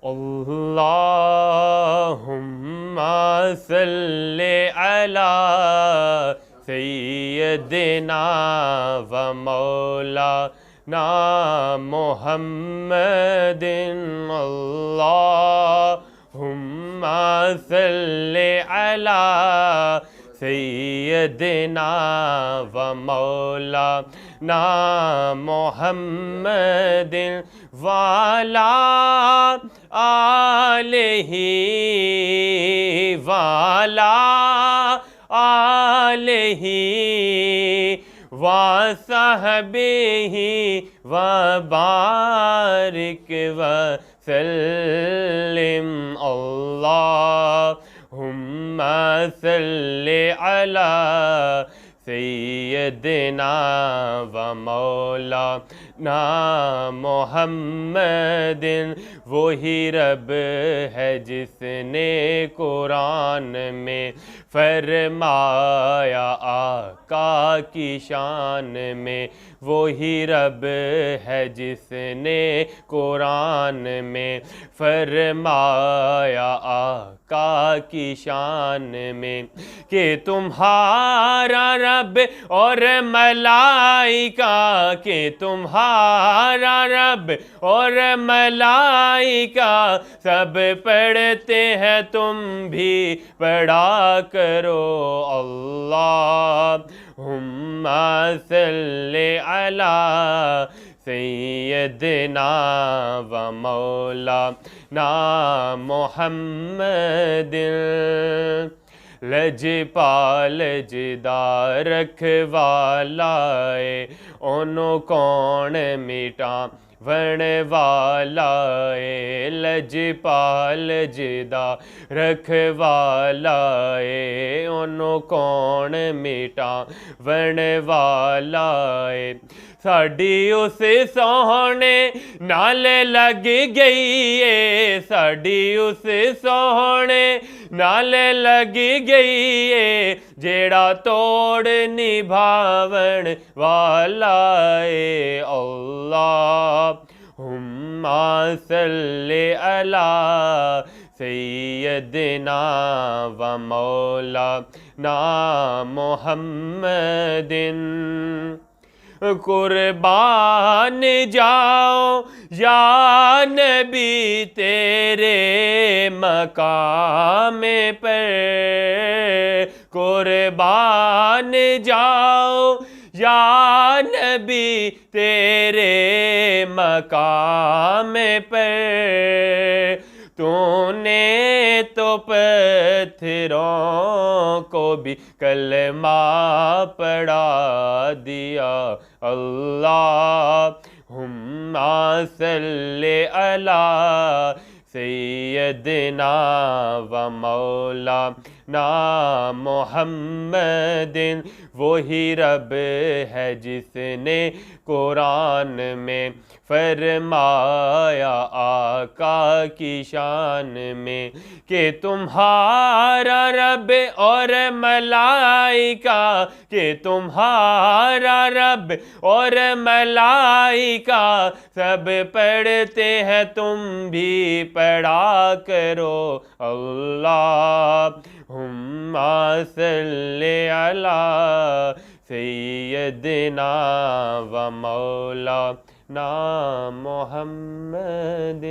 اللہم صلی علی سیدنا و مولانا محمد اللہم صلی علی سیدنا و مولانا محمد وعلی آلہ آلہ وصحبہ وبارک وسلم اللہم صلی علی سیدنا و مولانا محمد وہی رب ہے جس نے قرآن میں فرمایا آقا کی شان میں، وہی رب ہے جس نے قرآن میں فرمایا آقا کی شان میں کہ تمہارا رب اور ملائکہ، کہ تمہارا رب اور ملائکہ سب پڑھتے ہیں تم بھی پڑھا کرو اللہم صلی علی سیدنا و مولانا محمد لجپال لجدار رکھوالائے انہوں کون مٹا ون والائے لجپال لجدار رکھوالائے انہوں کون مٹا ون والائے ساڈی اس سوہنے نال لگ گئی ہے، ساڈی اس سوہنے نال لگ گئی ہے جیڑا توڑ نبھاون والا ہے اللہم صلی علی سیدنا و مولانا محمد قربان جاؤ یا نبی تیرے مقام پر، قربان جاؤ یا نبی تیرے مقام پر، تو نے تو پتھروں کو بھی کلمہ پڑھا دیا اللہم صلی علی سیدنا و مولانا محمد وہی رب ہے جس نے قرآن میں فرمایا آقا کی شان میں کہ تمہارا رب اور ملائکہ، کہ تمہارا رب اور ملائکہ سب پڑھتے ہیں تم بھی پڑھا کرو اللہم صلی علی سیدنا و مولانا محمد